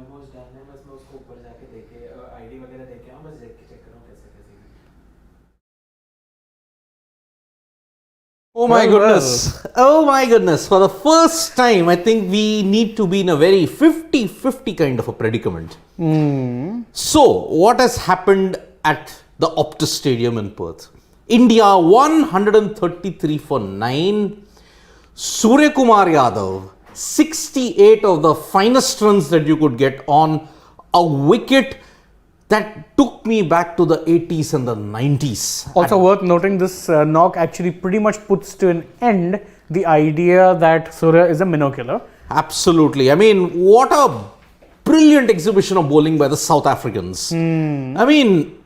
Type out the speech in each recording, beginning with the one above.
Almost done है, बस मैं उसको ऊपर जाके देखे आईडी वगैरह देखे बस देख के चेक कर रहा हूँ कैसे कैसे. Oh my goodness. Oh my goodness. For the first time, I think we need to be in a very 50-50 kind of a predicament. So, what has happened at the Optus Stadium in Perth? India 133 for 9. Suryakumar Yadav, 68 of the finest runs that you could get on a wicket that took me back to the 80s and the 90s. Also worth noting, this knock actually pretty much puts to an end the idea that Surya is a minnow killer. Absolutely. I mean, what a brilliant exhibition of bowling by the South Africans. I mean,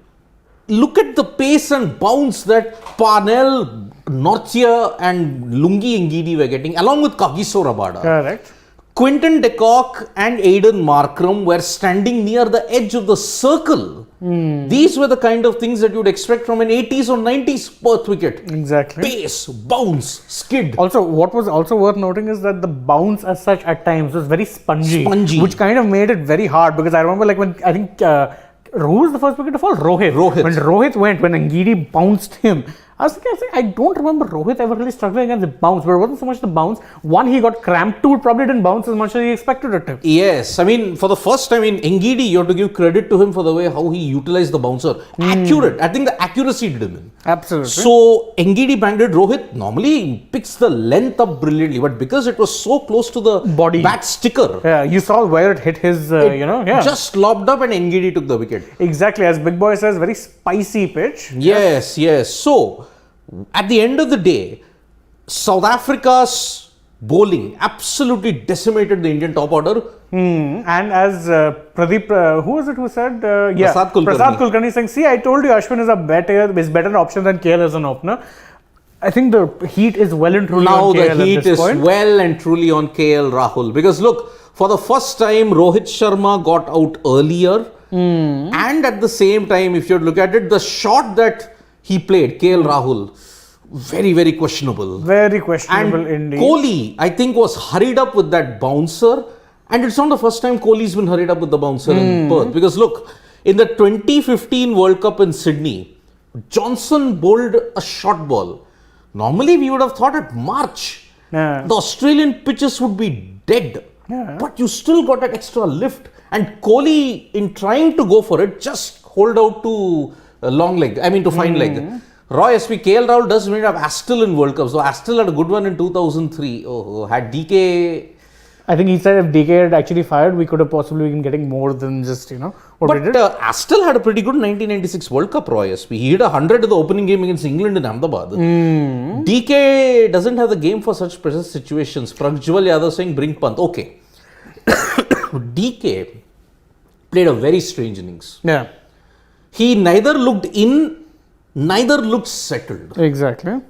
look at the pace and bounce that Parnell, Nortje and Lungi Ngidi were getting, along with Kagiso Rabada. Correct. Quinton de Kock and Aidan Markram were standing near the edge of the circle. These were the kind of things that you'd expect from an 80s or 90s Perth wicket. Exactly. Pace, bounce, skid. Also, what was also worth noting is that the bounce as such at times was very spongy. Which kind of made it very hard, because I remember like when, I think, who was the first wicket to fall? Rohit. When Rohit went, when Ngidi bounced him, I was thinking, I don't remember Rohit ever really struggling against the bounce, but it wasn't so much the bounce. One, he got cramped. Two, it probably didn't bounce as much as he expected it to. Yes, I mean, for the first time in Ngidi, you have to give credit to him for the way how he utilized the bouncer. Accurate. I think the accuracy did him in. Absolutely. So, Ngidi banded Rohit. Normally, picks the length up brilliantly, but because it was so close to the body bat sticker. Yeah, you saw where it hit his, just lobbed up and Ngidi took the wicket. Exactly. As Big Boy says, very spicy pitch. Yes, yes. So, at the end of the day, South Africa's bowling absolutely decimated the Indian top order. And as Pradeep, who was it who said? Prasad Kulkarni saying, see, I told you Ashwin is better option than KL as an opener. I think the heat is well and truly on KL Now the heat is well and truly on KL Rahul. Because look, for the first time, Rohit Sharma got out earlier. And at the same time, if you look at it, the shot that he played, KL Rahul, very, very questionable. Very questionable and indeed. Kohli, I think, was hurried up with that bouncer. And it's not the first time Kohli's been hurried up with the bouncer in Perth. Because look, in the 2015 World Cup in Sydney, Johnson bowled a short ball. Normally, we would have thought at March, the Australian pitches would be dead. But you still got that extra lift. And Kohli, in trying to go for it, just hold out to long leg, to fine leg. Roy SP, KL Rahul does not have Astle in World Cup. So Astle had a good one in 2003. Had DK... I think he said if DK had actually fired, we could have possibly been getting more than just, what we did. But Astle had a pretty good 1996 World Cup, Roy SP. He hit 100 in the opening game against England in Ahmedabad. DK doesn't have the game for such precise situations. Pragjwal Yadav saying bring Pant. Okay. DK played a very strange innings. Yeah. He neither looked in, neither looked settled. Exactly.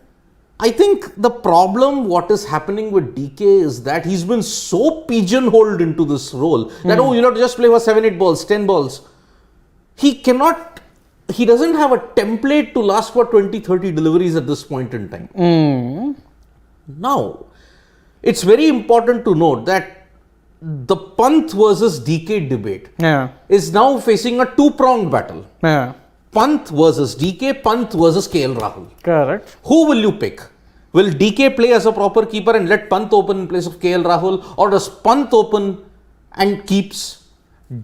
I think the problem, what is happening with DK is that he's been so pigeonholed into this role that, you'll have to just play for 7-8 balls, 10 balls. He doesn't have a template to last for 20-30 deliveries at this point in time. Now, it's very important to note that the Pant versus DK debate is now facing a two-pronged battle. Pant versus DK, Pant versus KL Rahul. Correct. Who will you pick? Will DK play as a proper keeper and let Pant open in place of KL Rahul? Or does Pant open and keeps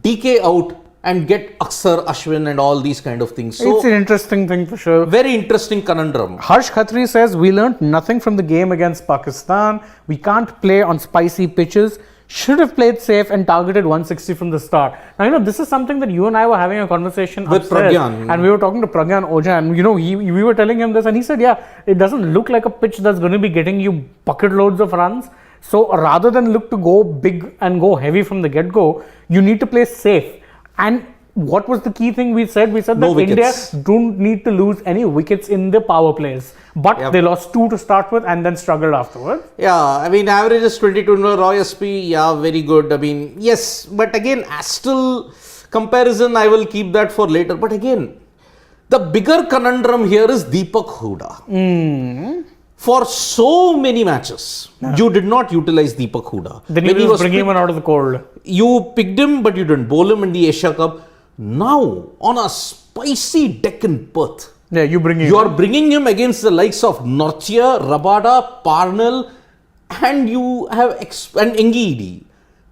DK out and get Aksar, Ashwin and all these kind of things? So, it's an interesting thing for sure. Very interesting conundrum. Harsh Khatri says, we learned nothing from the game against Pakistan. We can't play on spicy pitches. Should have played safe and targeted 160 from the start. Now, this is something that you and I were having a conversation with Pragyan. And we were talking to Pragyan Oja, and we were telling him this, and he said, it doesn't look like a pitch that's going to be getting you bucket loads of runs. So rather than look to go big and go heavy from the get-go, you need to play safe. And what was the key thing we said? We said that India don't need to lose any wickets in the power plays. But they lost 2 to start with and then struggled afterwards. Yeah, average is 22. Roy SP, very good. Yes, but again, Astle comparison, I will keep that for later. But again, the bigger conundrum here is Deepak Hooda. For so many matches, you did not utilize Deepak Hooda. Then you was bringing him out of the cold. You picked him, but you didn't bowl him in the Asia Cup. Now, on a spicy deck in Perth, Yeah, you are bringing him against the likes of Nortje, Rabada, Parnell, and you have and Ngidi.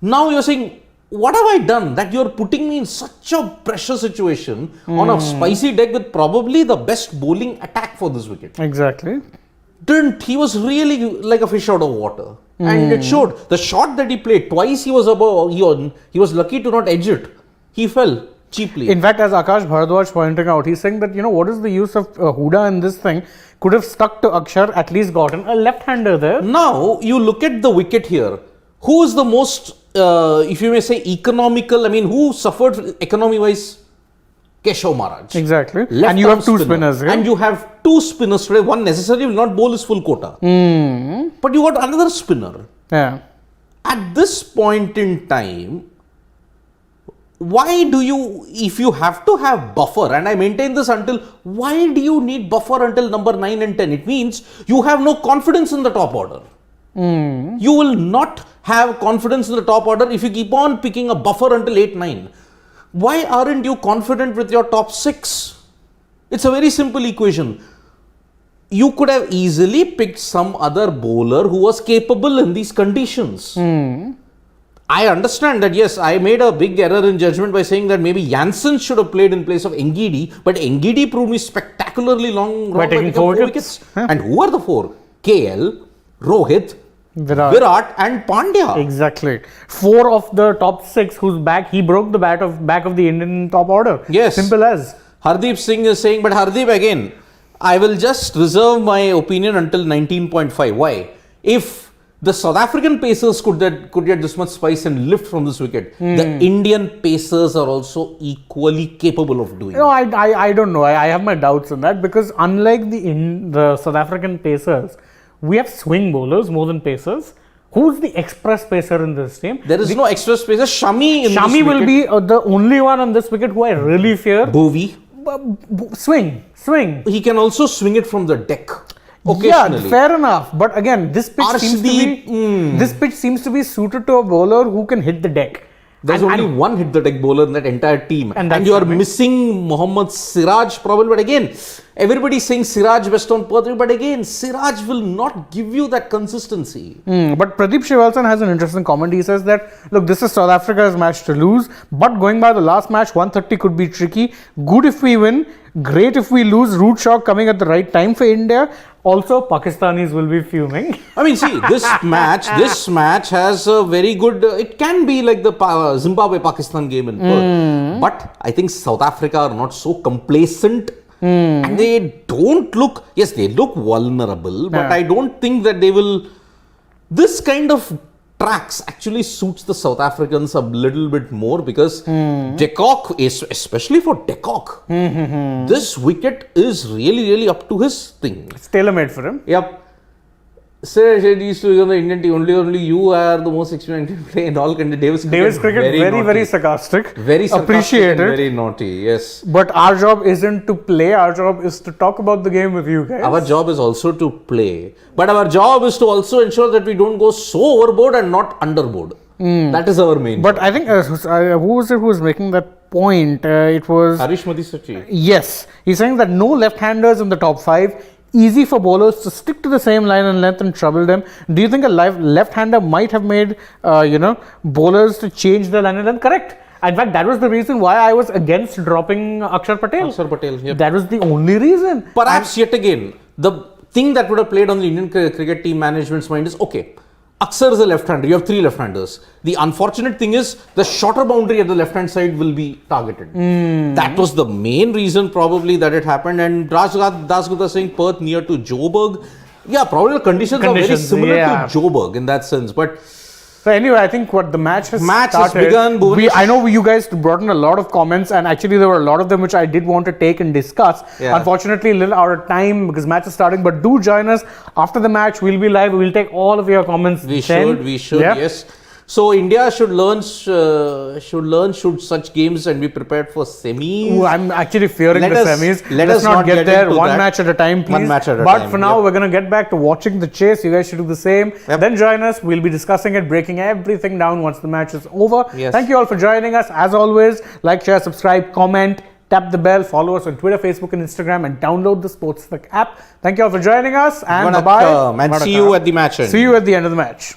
Now you're saying, what have I done that you're putting me in such a pressure situation on a spicy deck with probably the best bowling attack for this wicket? Exactly. He was really like a fish out of water. And it showed. The shot that he played, twice he was above, he was lucky to not edge it. He fell cheaply. In fact, as Akash Bharadwaj pointing out, he's saying that, what is the use of Hooda in this thing? Could have stuck to Akshar, at least gotten a left-hander there. Now, you look at the wicket here. Who is the most, if you may say, economical? I mean, who suffered economy-wise? Keshav Maharaj. Exactly. And you have two spinners. And you have two spinners today. One necessarily will not bowl his full quota. But you got another spinner. Yeah. At this point in time, why do you, if you have to have buffer, and I maintain this until, why do you need buffer until number 9 and 10? It means you have no confidence in the top order. You will not have confidence in the top order if you keep on picking a buffer until 8, 9. Why aren't you confident with your top 6? It's a very simple equation. You could have easily picked some other bowler who was capable in these conditions. I understand that, yes, I made a big error in judgment by saying that maybe Jansen should have played in place of Ngidi, but Ngidi proved me spectacularly wrong by taking 4 wickets. And who are the 4? KL, Rohit, Virat and Pandya. Exactly. 4 of the top 6 whose back, he broke the back of the Indian top order. Yes. Simple as. Hardeep Singh is saying, but Hardeep again, I will just reserve my opinion until 19.5. Why? If the South African pacers could get this much spice and lift from this wicket, the Indian pacers are also equally capable of doing it. I don't know. I have my doubts on that, because unlike the South African pacers, we have swing bowlers more than pacers. Who's the express pacer in this team? There is no express pacer. Shami will be the only one on this wicket who I really fear. Bhuvi. Swing. He can also swing it from the deck occasionally. Yeah, fair enough. But again, this pitch seems to be suited to a bowler who can hit the deck. There's only one hit the deck bowler in that entire team. And you are missing Mohammad Siraj probably. But again, everybody's saying Siraj best on Perth. But again, Siraj will not give you that consistency. But Pradeep Shivalsan has an interesting comment. He says that, look, this is South Africa's match to lose. But going by the last match, 130 could be tricky. Good if we win. Great if we lose. Root shock coming at the right time for India. Also, Pakistanis will be fuming. I mean, see, this match has a very good, it can be like the Zimbabwe-Pakistan game in Perth. But I think South Africa are not so complacent. And they don't look, yes, they look vulnerable, but I don't think that they will, this kind of tracks actually suits the South Africans a little bit more, because De Kock, especially for De Kock, this wicket is really up to his thing. It's tailor-made for him. Yep. Sir, it used to be on the Indian team. Only you are the most experienced player in all countries. Davis cricket very sarcastic. Very sarcastic. Appreciate and very naughty. Yes. But our job isn't to play. Our job is to talk about the game with you guys. Our job is also to play. But our job is to also ensure that we don't go so overboard and not underboard. That is our main But job. I think, who was it who was making that point? It was Harish Madhisachi. Yes. He's saying that no left-handers in the top 5. Easy for bowlers to stick to the same line and length and trouble them. Do you think a left-hander might have made, bowlers to change their line and length? Correct. In fact, that was the reason why I was against dropping Akshar Patel. Yep. That was the only reason. Perhaps yet again, the thing that would have played on the Indian cricket team management's mind is, okay, Akshar is a left-hander, you have 3 left-handers. The unfortunate thing is, the shorter boundary at the left-hand side will be targeted. That was the main reason probably that it happened. And Raj Dasgupta saying Perth near to Joburg. Yeah, probably the conditions are very similar to Joburg in that sense. But so anyway, I think what the match has begun. I know you guys brought in a lot of comments, and actually there were a lot of them which I did want to take and discuss. Yeah. Unfortunately, a little out of time because match is starting. But do join us after the match. We'll be live. We'll take all of your comments. We should. Yes. So India should learn should such games and be prepared for semis. Ooh, I'm actually fearing Let the us- semis. let Let's us not not get get there. into One that. match at a time, please. One match at a but time, for now, yep. we're going to get back to watching the chase. You guys should do the same. Yep. Then join us. We'll be discussing it, breaking everything down once the match is over. Yes. Thank you all for joining us. As always, like, share, subscribe, comment, tap the bell, follow us on Twitter, Facebook, and Instagram, and download the SportsTak app. Thank you all for joining us, and bye-bye. And see you at the match end. See you at the end of the match.